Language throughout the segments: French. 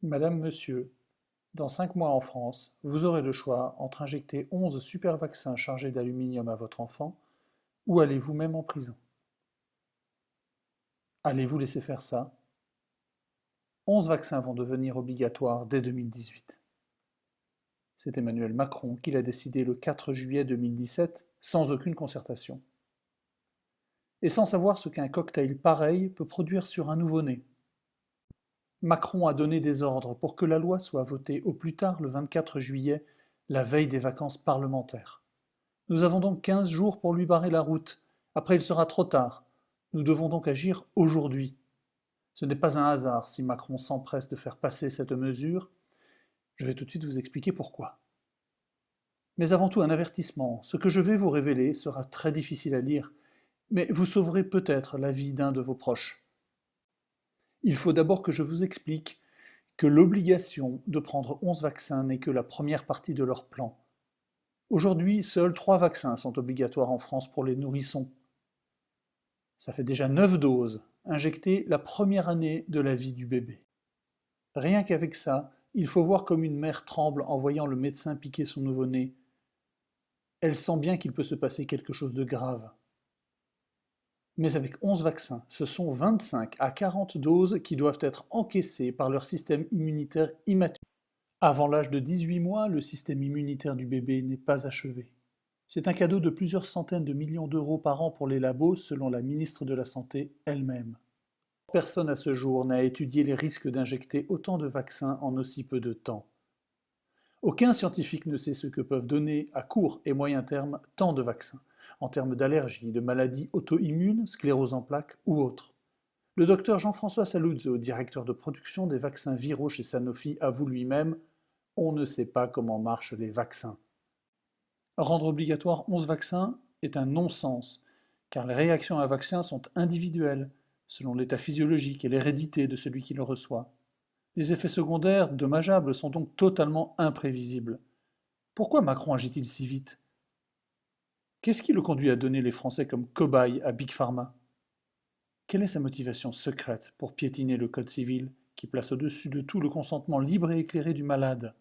Madame, Monsieur, dans 5 mois en France, vous aurez le choix entre injecter 11 super vaccins chargés d'aluminium à votre enfant ou aller vous-même en prison. Allez-vous laisser faire ça? 11 vaccins vont devenir obligatoires dès 2018. C'est Emmanuel Macron qui l'a décidé le 4 juillet 2017 sans aucune concertation. Et sans savoir ce qu'un cocktail pareil peut produire sur un nouveau-né. Macron a donné des ordres pour que la loi soit votée au plus tard le 24 juillet, la veille des vacances parlementaires. Nous avons donc 15 jours pour lui barrer la route. Après, il sera trop tard. Nous devons donc agir aujourd'hui. Ce n'est pas un hasard si Macron s'empresse de faire passer cette mesure. Je vais tout de suite vous expliquer pourquoi. Mais avant tout, un avertissement. Ce que je vais vous révéler sera très difficile à lire, mais vous sauverez peut-être la vie d'un de vos proches. Il faut d'abord que je vous explique que l'obligation de prendre 11 vaccins n'est que la première partie de leur plan. Aujourd'hui, seuls 3 vaccins sont obligatoires en France pour les nourrissons. Ça fait déjà 9 doses injectées la première année de la vie du bébé. Rien qu'avec ça, il faut voir comme une mère tremble en voyant le médecin piquer son nouveau-né. Elle sent bien qu'il peut se passer quelque chose de grave. Mais avec 11 vaccins, ce sont 25 à 40 doses qui doivent être encaissées par leur système immunitaire immature. Avant l'âge de 18 mois, le système immunitaire du bébé n'est pas achevé. C'est un cadeau de plusieurs centaines de millions d'euros par an pour les labos, selon la ministre de la Santé elle-même. Personne à ce jour n'a étudié les risques d'injecter autant de vaccins en aussi peu de temps. Aucun scientifique ne sait ce que peuvent donner à court et moyen terme tant de vaccins, en termes d'allergies, de maladies auto-immunes, sclérose en plaques ou autres. Le docteur Jean-François Saluzzo, directeur de production des vaccins viraux chez Sanofi, avoue lui-même « On ne sait pas comment marchent les vaccins ». Rendre obligatoire 11 vaccins est un non-sens, car les réactions à un vaccin sont individuelles, selon l'état physiologique et l'hérédité de celui qui le reçoit. Les effets secondaires dommageables sont donc totalement imprévisibles. Pourquoi Macron agit-il si vite? Qu'est-ce qui le conduit à donner les Français comme cobayes à Big Pharma? Quelle est sa motivation secrète pour piétiner le Code civil, qui place au-dessus de tout le consentement libre et éclairé du malade?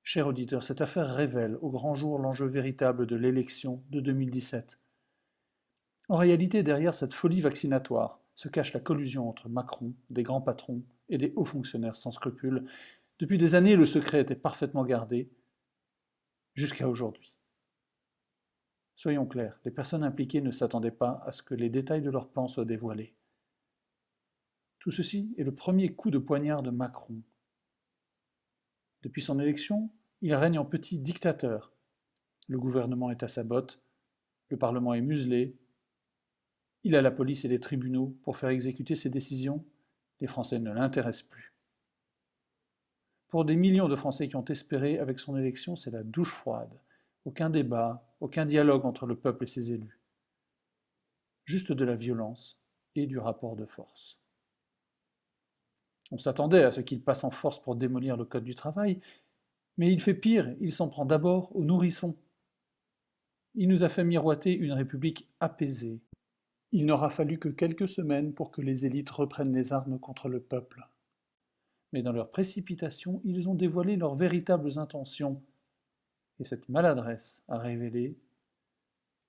Cher auditeur, cette affaire révèle au grand jour l'enjeu véritable de l'élection de 2017. En réalité, derrière cette folie vaccinatoire se cache la collusion entre Macron, des grands patrons et des hauts fonctionnaires sans scrupules. Depuis des années, le secret était parfaitement gardé, jusqu'à aujourd'hui. Soyons clairs, les personnes impliquées ne s'attendaient pas à ce que les détails de leur plan soient dévoilés. Tout ceci est le premier coup de poignard de Macron. Depuis son élection, il règne en petit dictateur. Le gouvernement est à sa botte, le Parlement est muselé, il a la police et les tribunaux pour faire exécuter ses décisions, les Français ne l'intéressent plus. Pour des millions de Français qui ont espéré avec son élection, c'est la douche froide. Aucun débat, aucun dialogue entre le peuple et ses élus. Juste de la violence et du rapport de force. On s'attendait à ce qu'il passe en force pour démolir le Code du travail, mais il fait pire, il s'en prend d'abord aux nourrissons. Il nous a fait miroiter une République apaisée. Il n'aura fallu que quelques semaines pour que les élites reprennent les armes contre le peuple. Mais dans leur précipitation, ils ont dévoilé leurs véritables intentions. Et cette maladresse a révélé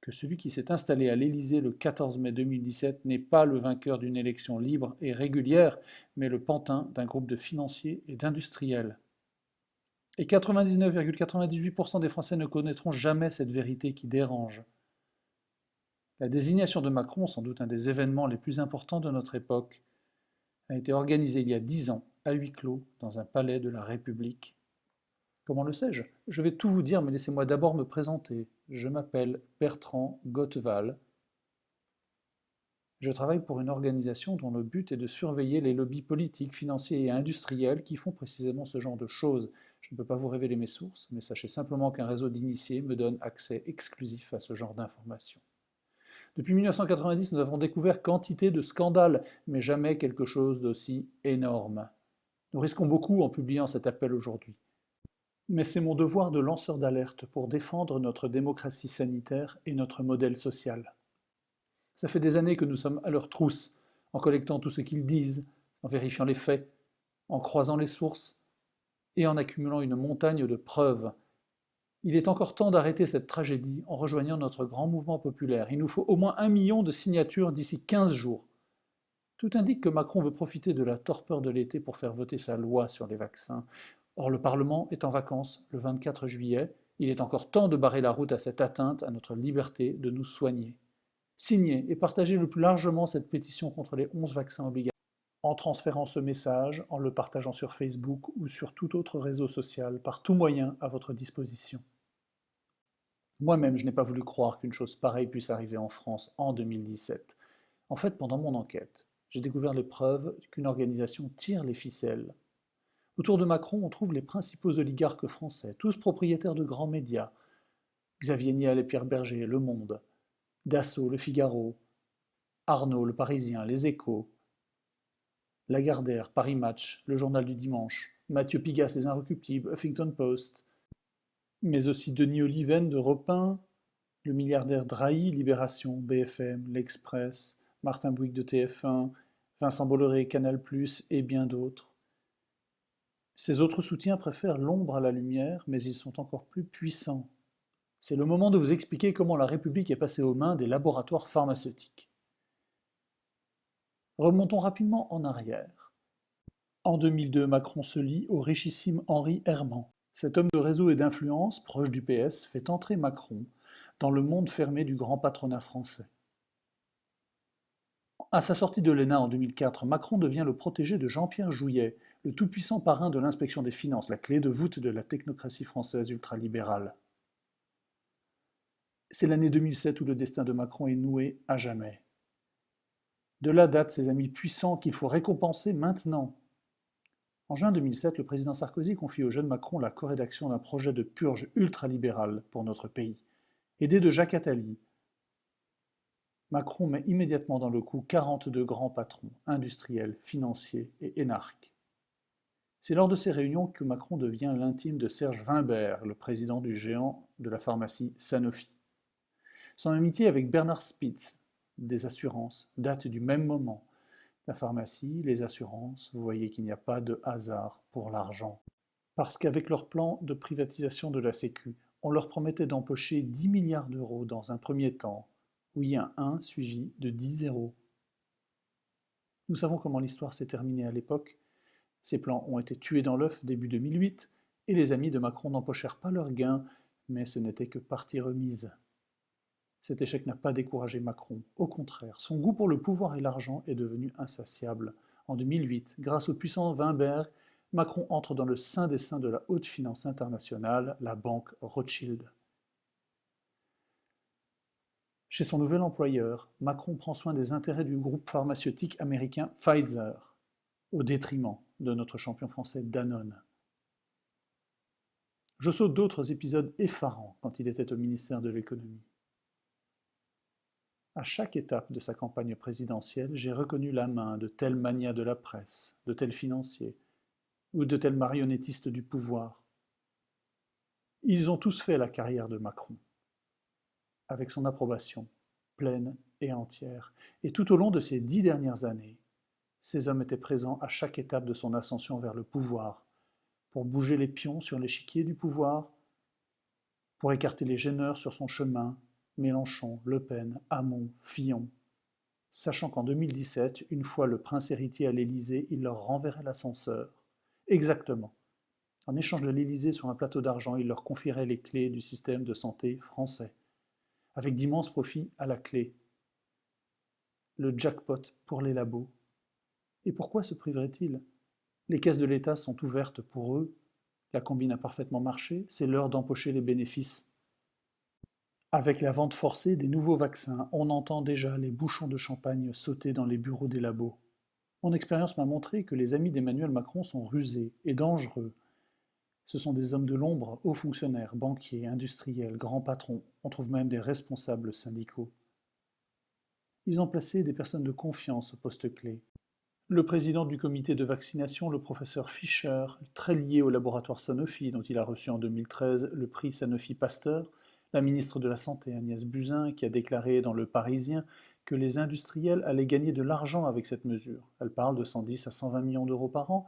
que celui qui s'est installé à l'Élysée le 14 mai 2017 n'est pas le vainqueur d'une élection libre et régulière, mais le pantin d'un groupe de financiers et d'industriels. Et 99,98% des Français ne connaîtront jamais cette vérité qui dérange. La désignation de Macron, sans doute un des événements les plus importants de notre époque, a été organisée il y a 10 ans, à huis clos, dans un palais de la République. Comment le sais-je? Je vais tout vous dire, mais laissez-moi d'abord me présenter. Je m'appelle Bertrand Goteval. Je travaille pour une organisation dont le but est de surveiller les lobbies politiques, financiers et industriels qui font précisément ce genre de choses. Je ne peux pas vous révéler mes sources, mais sachez simplement qu'un réseau d'initiés me donne accès exclusif à ce genre d'informations. Depuis 1990, nous avons découvert quantité de scandales, mais jamais quelque chose d'aussi énorme. Nous risquons beaucoup en publiant cet appel aujourd'hui. Mais c'est mon devoir de lanceur d'alerte pour défendre notre démocratie sanitaire et notre modèle social. Ça fait des années que nous sommes à leur trousse, en collectant tout ce qu'ils disent, en vérifiant les faits. en croisant les sources et en accumulant une montagne de preuves. Il est encore temps d'arrêter cette tragédie en rejoignant notre grand mouvement populaire. Il nous faut au moins 1 million de signatures d'ici 15 jours. Tout indique que Macron veut profiter de la torpeur de l'été pour faire voter sa loi sur les vaccins. Or, le Parlement est en vacances le 24 juillet. Il est encore temps de barrer la route à cette atteinte à notre liberté de nous soigner. Signez et partagez le plus largement cette pétition contre les 11 vaccins obligatoires en transférant ce message, en le partageant sur Facebook ou sur tout autre réseau social, par tout moyen à votre disposition. Moi-même, je n'ai pas voulu croire qu'une chose pareille puisse arriver en France en 2017. En fait, pendant mon enquête, j'ai découvert les preuves qu'une organisation tire les ficelles. Autour de Macron, on trouve les principaux oligarques français, tous propriétaires de grands médias. Xavier Niel et Pierre Berger, Le Monde, Dassault, Le Figaro, Arnaud, Le Parisien, Les Échos, Lagardère, Paris Match, Le Journal du Dimanche, Mathieu Pigasse Les Inrecuptibles, Huffington Post, mais aussi Denis Oliven d'Europe 1, le milliardaire Drahi, Libération, BFM, L'Express, Martin Bouygues de TF1, Vincent Bolloré, Canal+, et bien d'autres. Ces autres soutiens préfèrent l'ombre à la lumière, mais ils sont encore plus puissants. C'est le moment de vous expliquer comment la République est passée aux mains des laboratoires pharmaceutiques. Remontons rapidement en arrière. En 2002, Macron se lie au richissime Henri Herman. Cet homme de réseau et d'influence, proche du PS, fait entrer Macron dans le monde fermé du grand patronat français. À sa sortie de l'ENA en 2004, Macron devient le protégé de Jean-Pierre Jouyet, le tout-puissant parrain de l'inspection des finances, la clé de voûte de la technocratie française ultralibérale. C'est l'année 2007 où le destin de Macron est noué à jamais. De là datent ces amis puissants qu'il faut récompenser maintenant. En juin 2007, le président Sarkozy confie au jeune Macron la corédaction d'un projet de purge ultralibérale pour notre pays. Aidé de Jacques Attali, Macron met immédiatement dans le coup 42 grands patrons, industriels, financiers et énarques. C'est lors de ces réunions que Macron devient l'intime de Serge Weinberg, le président du géant de la pharmacie Sanofi. Son amitié avec Bernard Spitz, des assurances, date du même moment. La pharmacie, les assurances, vous voyez qu'il n'y a pas de hasard pour l'argent. Parce qu'avec leur plan de privatisation de la Sécu, on leur promettait d'empocher 10 milliards d'euros dans un premier temps. Oui, un 1 suivi de 10 zéros. Nous savons comment l'histoire s'est terminée à l'époque. Ces plans ont été tués dans l'œuf début 2008, et les amis de Macron n'empochèrent pas leurs gains, mais ce n'était que partie remise. Cet échec n'a pas découragé Macron. Au contraire, son goût pour le pouvoir et l'argent est devenu insatiable. En 2008, grâce au puissant Weinberg, Macron entre dans le sein des saints de la haute finance internationale, la banque Rothschild. Chez son nouvel employeur, Macron prend soin des intérêts du groupe pharmaceutique américain Pfizer, au détriment de notre champion français Danone. Je saute d'autres épisodes effarants quand il était au ministère de l'économie. À chaque étape de sa campagne présidentielle, j'ai reconnu la main de tels magnats de la presse, de tels financiers, ou de tels marionnettistes du pouvoir. Ils ont tous fait la carrière de Macron, avec son approbation, pleine et entière. Et tout au long de ces 10 dernières années, ces hommes étaient présents à chaque étape de son ascension vers le pouvoir, pour bouger les pions sur l'échiquier du pouvoir, pour écarter les gêneurs sur son chemin, Mélenchon, Le Pen, Hamon, Fillon, sachant qu'en 2017, une fois le prince héritier à l'Élysée, il leur renverrait l'ascenseur. Exactement. En échange de l'Élysée sur un plateau d'argent, il leur confierait les clés du système de santé français, avec d'immenses profits à la clé. Le jackpot pour les labos. Et pourquoi se priveraient-ils? Les caisses de l'État sont ouvertes pour eux. La combine a parfaitement marché, c'est l'heure d'empocher les bénéfices. Avec la vente forcée des nouveaux vaccins, on entend déjà les bouchons de champagne sauter dans les bureaux des labos. Mon expérience m'a montré que les amis d'Emmanuel Macron sont rusés et dangereux. Ce sont des hommes de l'ombre, hauts fonctionnaires, banquiers, industriels, grands patrons, on trouve même des responsables syndicaux. Ils ont placé des personnes de confiance au poste clé. Le président du comité de vaccination, le professeur Fischer, très lié au laboratoire Sanofi, dont il a reçu en 2013 le prix Sanofi Pasteur, la ministre de la Santé Agnès Buzyn, qui a déclaré dans Le Parisien que les industriels allaient gagner de l'argent avec cette mesure. Elle parle de 110 à 120 millions d'euros par an,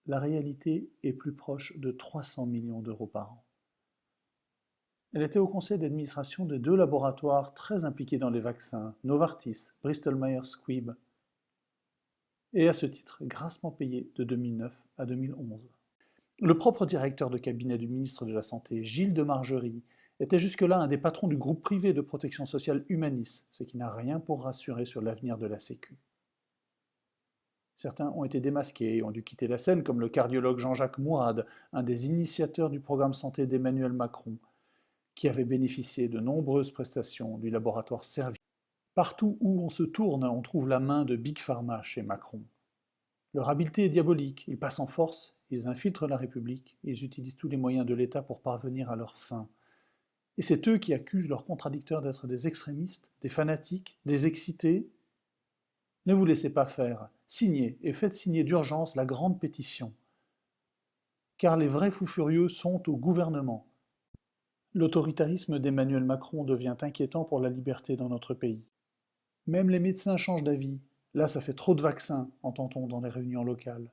La réalité est plus proche de 300 millions d'euros par an. Elle était au conseil d'administration de deux laboratoires très impliqués dans les vaccins, Novartis, Bristol Myers Squibb, et à ce titre grassement payé de 2009 à 2011. Le propre directeur de cabinet du ministre de la Santé, Gilles de Margerie, était jusque-là un des patrons du groupe privé de protection sociale Humanis, ce qui n'a rien pour rassurer sur l'avenir de la Sécu. Certains ont été démasqués et ont dû quitter la scène, comme le cardiologue Jean-Jacques Mourad, un des initiateurs du programme santé d'Emmanuel Macron, qui avait bénéficié de nombreuses prestations du laboratoire Servier. Partout où on se tourne, on trouve la main de Big Pharma chez Macron. Leur habileté est diabolique, ils passent en force, ils infiltrent la République, ils utilisent tous les moyens de l'État pour parvenir à leurs fins. Et c'est eux qui accusent leurs contradicteurs d'être des extrémistes, des fanatiques, des excités. Ne vous laissez pas faire, signez et faites signer d'urgence la grande pétition. Car les vrais fous furieux sont au gouvernement. L'autoritarisme d'Emmanuel Macron devient inquiétant pour la liberté dans notre pays. Même les médecins changent d'avis. Là, ça fait trop de vaccins, entend-on dans les réunions locales.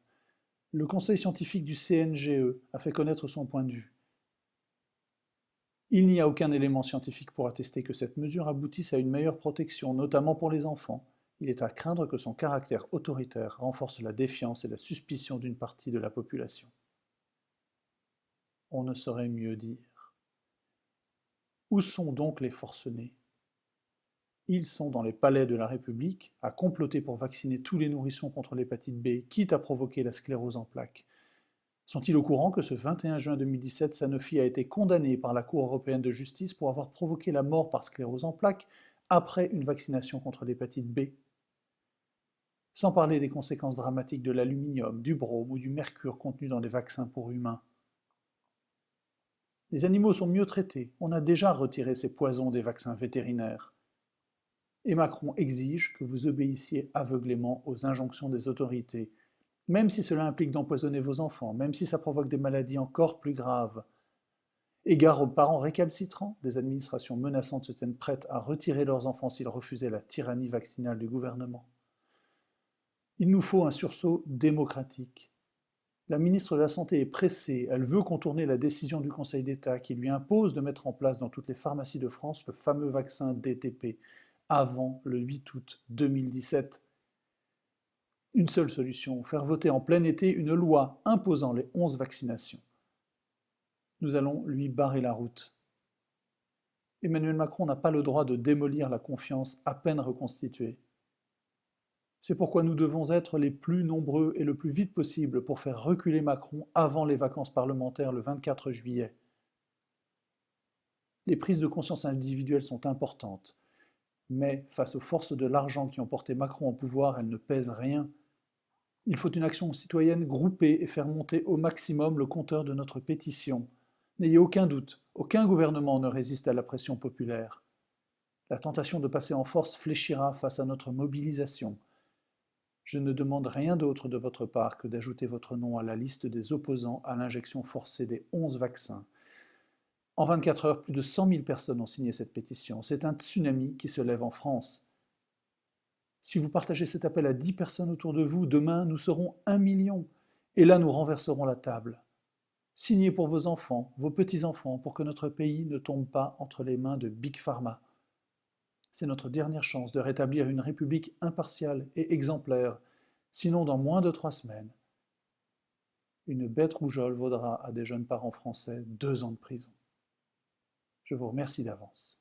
Le conseil scientifique du CNGE a fait connaître son point de vue. Il n'y a aucun élément scientifique pour attester que cette mesure aboutisse à une meilleure protection, notamment pour les enfants. Il est à craindre que son caractère autoritaire renforce la défiance et la suspicion d'une partie de la population. On ne saurait mieux dire. Où sont donc les forcenés ? Ils sont dans les palais de la République, à comploter pour vacciner tous les nourrissons contre l'hépatite B, quitte à provoquer la sclérose en plaques. Sont-ils au courant que ce 21 juin 2017, Sanofi a été condamné par la Cour européenne de justice pour avoir provoqué la mort par sclérose en plaques après une vaccination contre l'hépatite B? Sans parler des conséquences dramatiques de l'aluminium, du brome ou du mercure contenus dans les vaccins pour humains. Les animaux sont mieux traités, on a déjà retiré ces poisons des vaccins vétérinaires. Et Macron exige que vous obéissiez aveuglément aux injonctions des autorités, même si cela implique d'empoisonner vos enfants, même si ça provoque des maladies encore plus graves. Égard aux parents récalcitrants, des administrations menaçantes se tiennent prêtes à retirer leurs enfants s'ils refusaient la tyrannie vaccinale du gouvernement. Il nous faut un sursaut démocratique. La ministre de la Santé est pressée, elle veut contourner la décision du Conseil d'État qui lui impose de mettre en place dans toutes les pharmacies de France le fameux vaccin DTP, avant le 8 août 2017. Une seule solution, faire voter en plein été une loi imposant les 11 vaccinations. Nous allons lui barrer la route. Emmanuel Macron n'a pas le droit de démolir la confiance à peine reconstituée. C'est pourquoi nous devons être les plus nombreux et le plus vite possible pour faire reculer Macron avant les vacances parlementaires le 24 juillet. Les prises de conscience individuelles sont importantes, mais face aux forces de l'argent qui ont porté Macron au pouvoir, elles ne pèsent rien. Il faut une action citoyenne groupée et faire monter au maximum le compteur de notre pétition. N'ayez aucun doute, aucun gouvernement ne résiste à la pression populaire. La tentation de passer en force fléchira face à notre mobilisation. Je ne demande rien d'autre de votre part que d'ajouter votre nom à la liste des opposants à l'injection forcée des 11 vaccins. En 24 heures, plus de 100 000 personnes ont signé cette pétition. C'est un tsunami qui se lève en France. Si vous partagez cet appel à 10 personnes autour de vous, demain nous serons 1 million. Et là nous renverserons la table. Signez pour vos enfants, vos petits-enfants, pour que notre pays ne tombe pas entre les mains de Big Pharma. C'est notre dernière chance de rétablir une république impartiale et exemplaire, sinon dans moins de 3 semaines. Une bête rougeole vaudra à des jeunes parents français 2 ans de prison. Je vous remercie d'avance.